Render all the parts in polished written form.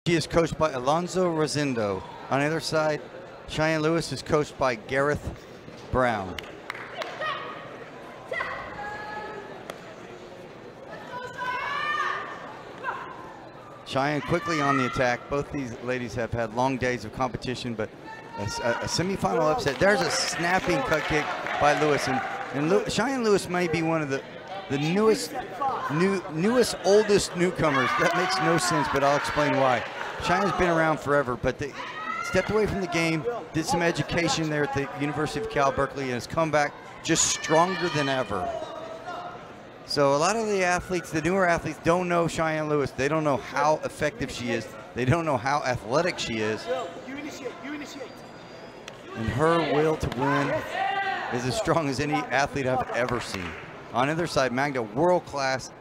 She is coached by Alonzo Rosendo. On the other side, Cheyenne Lewis is coached by Gareth Brown. Cheyenne quickly on the attack. Both these ladies have had long days of competition, but a semifinal upset. There's a snapping cut kick by Lewis, and Cheyenne Lewis may be one of the newest, oldest newcomers. That makes no sense, but I'll explain why. Cheyenne's been around forever, but they stepped away from the game, did some education there at the University of Cal Berkeley, and has come back just stronger than ever. So a lot of the athletes, the newer athletes, don't know Cheyenne Lewis. They don't know how effective she is. They don't know how athletic she is. And her will to win is as strong as any athlete I've ever seen. On the other side, Magda, world-class,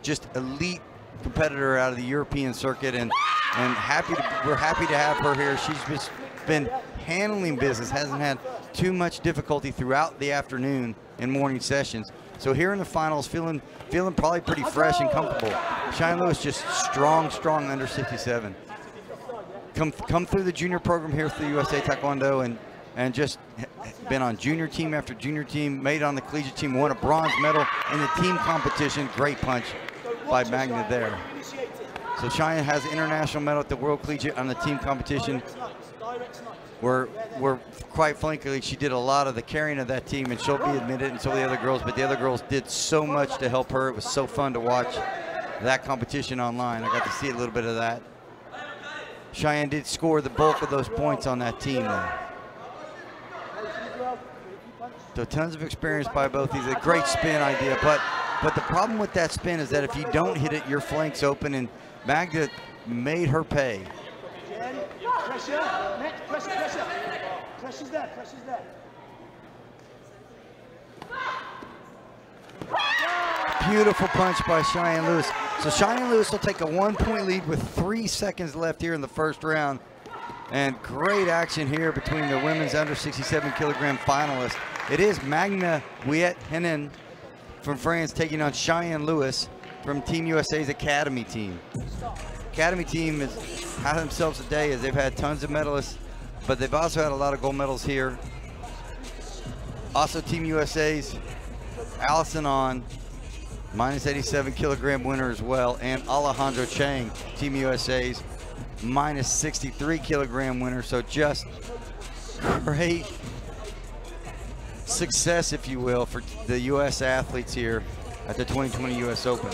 just elite competitor out of the European circuit, and we're happy to have her here. She's just been handling business, hasn't had too much difficulty throughout the afternoon and morning sessions. So here in the finals, feeling probably pretty fresh and comfortable. Cheyenne Lewis just strong under 67. Come through the junior program here through USA Taekwondo, and just been on junior team after junior team, made on the collegiate team, won a bronze medal in the team competition. Great punch by Magda there. So Cheyenne has an international medal at the World Collegiate on the team competition. Where quite frankly, she did a lot of the carrying of that team, and she'll be admitted, and so the other girls, but the other girls did so much to help her. It was so fun to watch that competition online. I got to see a little bit of that. Cheyenne did score the bulk of those points on that team though. So tons of experience by both these. A great spin idea, but the problem with that spin is that if you don't hit it, your flank's open, and Magda made her pay. Pressure, pressure. Pressure's there. Beautiful punch by Cheyenne Lewis. So Cheyenne Lewis will take a 1-point lead with 3 seconds left here in the first round. And great action here between the women's under 67 kilogram finalists. It is Magna Henin from France taking on Cheyenne Lewis from Team USA's Academy team. Academy team has had themselves a day as they've had tons of medalists, but they've also had a lot of gold medals here. Also Team USA's Allison On, minus 87 kilogram winner as well, and Alejandro Chang, Team USA's minus 63 kilogram winner. So just great success, if you will, for the US athletes here at the 2020 US Open.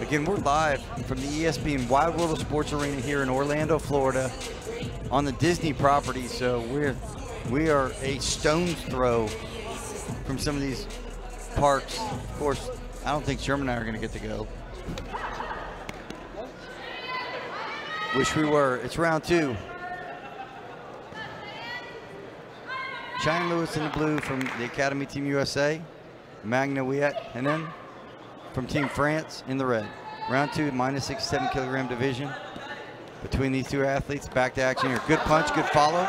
Again, we're live from the ESPN Wide World of Sports Arena here in Orlando, Florida, on the Disney property. So we are a stone's throw from some of these parks. Of course, I don't think Sherman and I are going to get to go. Wish we were. It's round 2. Cheyenne Lewis in the blue from the Academy Team USA. Magna Henin from Team France in the red. Round 2, minus 67 kilogram division between these two athletes. Back to action here. Good punch, good follow.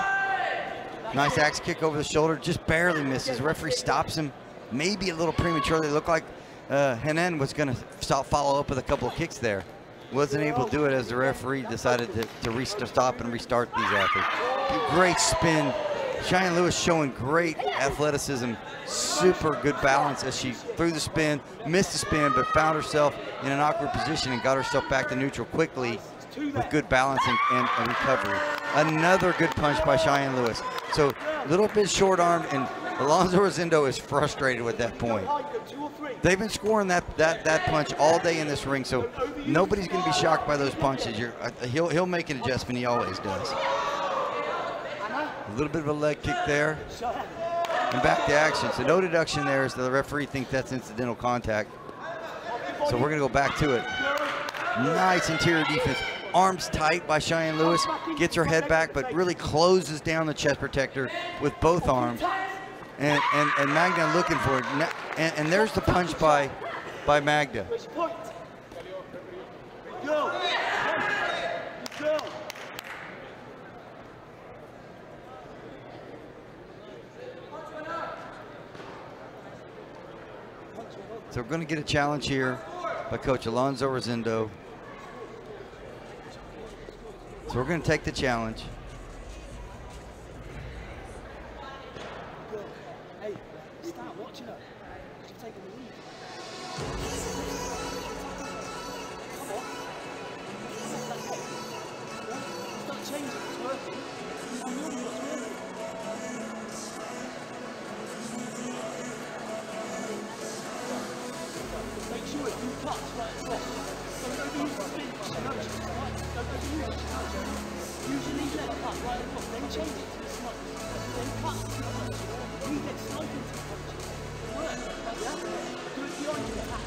Nice axe kick over the shoulder, just barely misses. Referee stops him, maybe a little prematurely. It looked like Henin was going to follow up with a couple of kicks there. Wasn't able to do it as the referee decided to stop and restart these athletes. Great spin. Cheyenne Lewis showing great athleticism, super good balance as she threw the spin, missed the spin, but found herself in an awkward position and got herself back to neutral quickly with good balance and recovery. Another good punch by Cheyenne Lewis. So a little bit short-armed, and Alonzo Rosendo is frustrated with that point. They've been scoring that punch all day in this ring, so nobody's going to be shocked by those punches. He'll make an adjustment. He always does. A little bit of a leg kick there, and back to action. So no deduction there, as the referee thinks that's incidental contact. So we're going to go back to it. Nice interior defense. Arms tight by Cheyenne Lewis. Gets her head back, but really closes down the chest protector with both arms. And Magda looking for it. And there's the punch by Magda. So we're going to get a challenge here by Coach Alonzo Rosendo. So we're going to take the challenge. Good. Hey, start watching her. She's taking the lead. Come on. Start changing. It's working. I know what's working. Make sure you touch right across. Don't overuse the spin. She knows she's right. Don't overuse it. She knows. Usually let it cut right across, then change it to the smoke. Then cut to the punch. You get smoke into the punches. Work. Yeah? Do it beyond your back.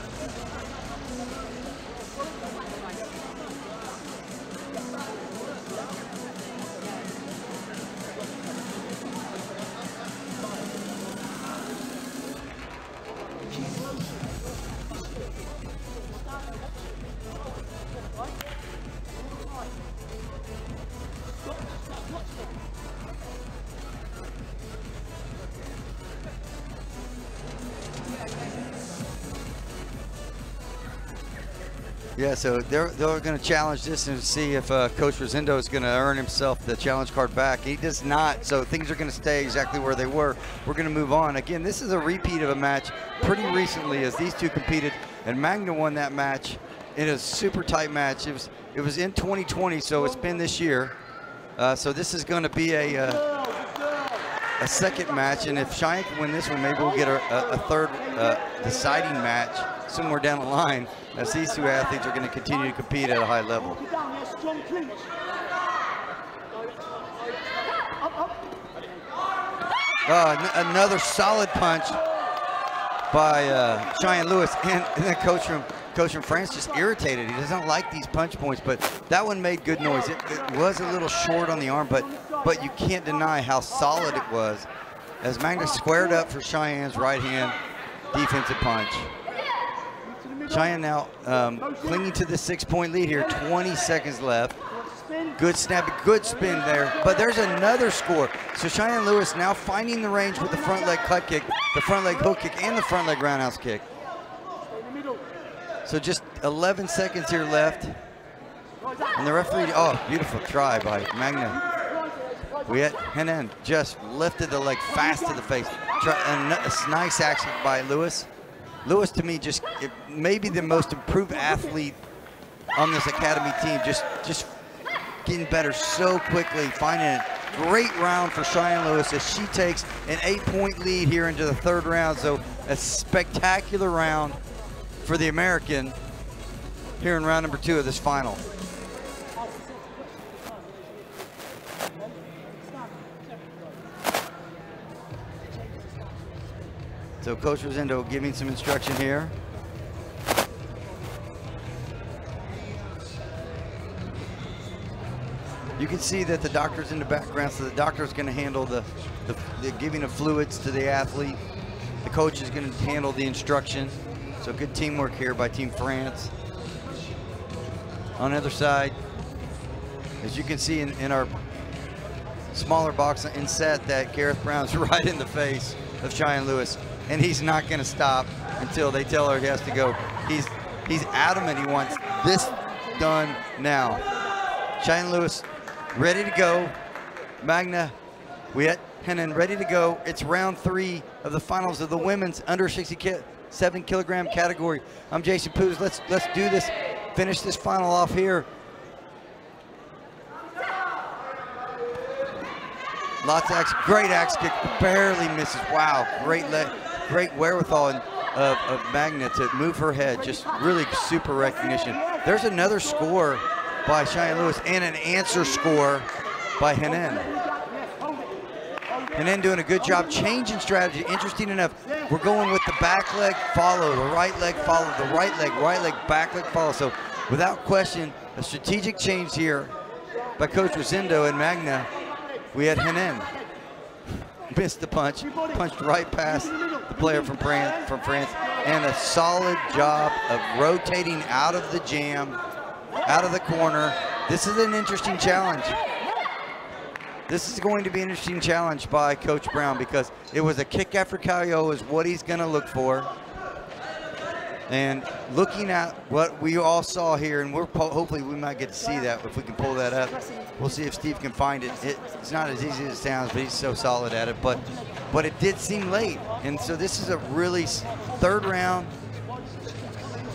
Yeah, so they're going to challenge this and see if Coach Rosendo is going to earn himself the challenge card back. He does not, so things are going to stay exactly where they were. We're going to move on. Again, this is a repeat of a match pretty recently as these two competed, and Magna won that match in a super tight match. It was in 2020, so it's been this year. So this is going to be a second match, and if Cheyenne can win this one, maybe we'll get a third deciding match somewhere down the line, as these two athletes are going to continue to compete at a high level. Another solid punch by Cheyenne Lewis, and then coach from France just irritated. He doesn't like these punch points, but that one made good noise. It was a little short on the arm, but you can't deny how solid it was as Magna squared up for Cheyenne's right hand defensive punch. Cheyenne now clinging to the 6-point lead here, 20 seconds left. Good snap, good spin there, but there's another score. So Cheyenne Lewis now finding the range with the front leg cut kick, the front leg hook kick, and the front leg roundhouse kick. So just 11 seconds here left. And the referee, oh, beautiful try by Magna. Henin just lifted the leg fast to the face. A nice action by Lewis. Lewis, to me, just maybe the most improved athlete on this academy team. Just getting better so quickly, finding it. Great round for Cheyenne Lewis as she takes an 8-point lead here into the third round. So a spectacular round for the American here in round number 2 of this final. So Coach Rosendo giving some instruction here. You can see that the doctor's in the background, so the doctor's going to handle the giving of fluids to the athlete. The coach is going to handle the instruction. So good teamwork here by Team France. On the other side, as you can see in our smaller box in set, that Gareth Brown's right in the face of Cheyenne Lewis, and he's not going to stop until they tell her he has to go. He's adamant he wants this done now. Cheyenne Lewis ready to go. Magna Henin ready to go. It's round 3 of the finals of the women's under 67 kilogram category. I'm Jason Poos. Let's do this. Finish this final off here. Lots of action. Great axe kick. Barely misses. Wow. Great wherewithal of Magna to move her head. Just really super recognition. There's another score by Cheyenne Lewis and an answer score by Henin. Henin doing a good job changing strategy. Interesting enough, we're going with the back leg follow, the right leg follow, the right leg, back leg follow. So without question, a strategic change here by Coach Rosendo and Magna. We had Henin missed the punch, punched right past the player from France, and a solid job of rotating out of the jam, out of the corner. This is an interesting challenge. This is going to be an interesting challenge by Coach Brown because it was a kick after KO is what he's going to look for. And looking at what we all saw here, and hopefully we might get to see that if we can pull that up. We'll see if Steve can find it. It's not as easy as it sounds, but he's so solid at it. But it did seem late. And so this is a really third round,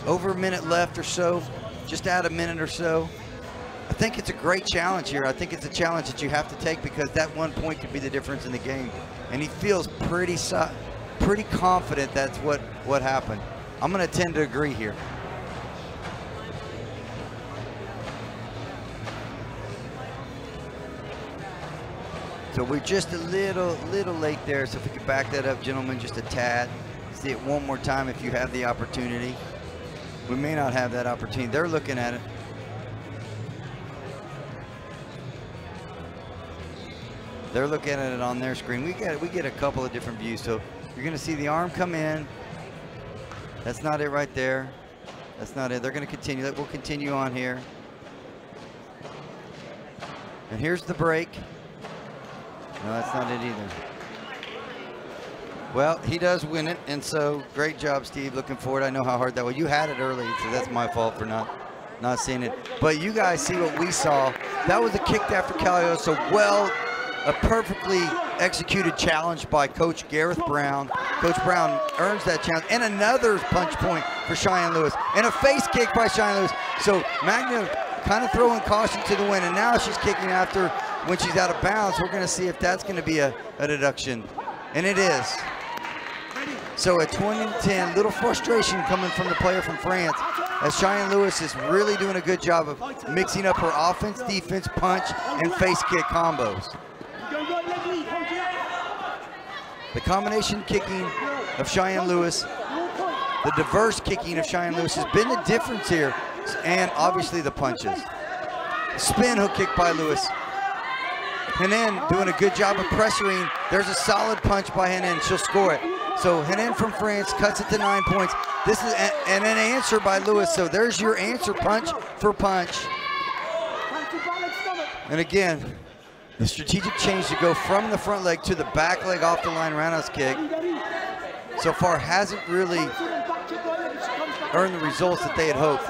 over a minute left or so, just out a minute or so. I think it's a great challenge here. I think it's a challenge that you have to take because that 1 point could be the difference in the game. And he feels pretty confident that's what happened. I'm going to tend to agree here. So we're just a little late there. So if we could back that up, gentlemen, just a tad. See it one more time if you have the opportunity. We may not have that opportunity. They're looking at it. They're looking at it on their screen. We get a couple of different views. So you're going to see the arm come in. That's not it right there. That's not it. They're going to continue. We'll continue on here. And here's the break. No, that's not it either. Well, he does win it, and so great job, Steve. Looking forward. I know how hard that was. You had it early, so that's my fault for not seeing it. But you guys see what we saw. That was a kicked after Calio, so a perfectly executed challenge by Coach Gareth Brown. Coach Brown earns that challenge, and another punch point for Cheyenne Lewis, and a face kick by Cheyenne Lewis. So Magna kind of throwing caution to the wind, and now she's kicking after when she's out of bounds. We're going to see if that's going to be a deduction, and it is. So at 20-10, little frustration coming from the player from France, as Cheyenne Lewis is really doing a good job of mixing up her offense, defense, punch, and face kick combos. The combination kicking of Cheyenne Lewis, the diverse kicking of Cheyenne Lewis has been the difference here, and obviously the punches. Spin hook kick by Lewis. Henin doing a good job of pressuring. There's a solid punch by Henin. She'll score it. So Henin from France cuts it to 9 points. This is and an answer by Lewis. So there's your answer punch for punch. And again, the strategic change to go from the front leg to the back leg off the line roundhouse kick so far hasn't really earned the results that they had hoped.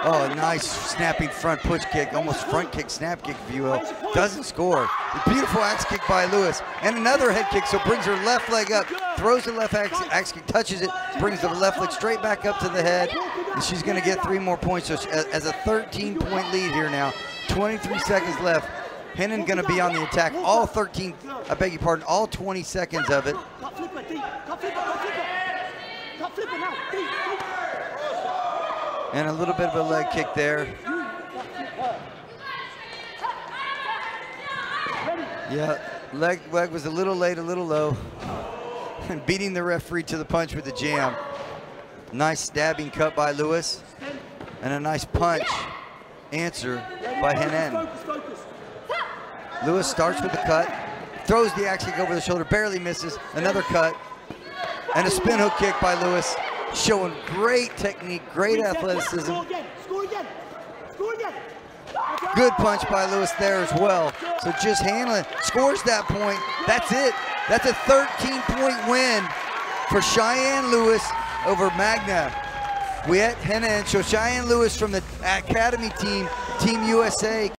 Oh, a nice snapping front push kick, almost front kick, snap kick, if you will. Doesn't score. A beautiful axe kick by Lewis. And another head kick, so brings her left leg up, throws the left axe kick, touches it, brings the left leg straight back up to the head. And she's going to get 3 more points. So she, as a 13-point lead here now, 23 seconds left. Henin going to be on the attack. All 13, I beg your pardon, all 20 seconds of it. And a little bit of a leg kick there. Yeah, leg was a little late, a little low. And beating the referee to the punch with the jam. Nice stabbing cut by Lewis. And a nice punch answer by Henin. Lewis starts with the cut. Throws the axe kick over the shoulder, barely misses. Another cut. And a spin hook kick by Lewis. Showing great technique, great athleticism. Good punch by Lewis there as well. So just handling, scores that point. That's it. That's a 13-point win for Cheyenne Lewis over Magna. We at Henin. So Cheyenne Lewis from the Academy team, Team USA.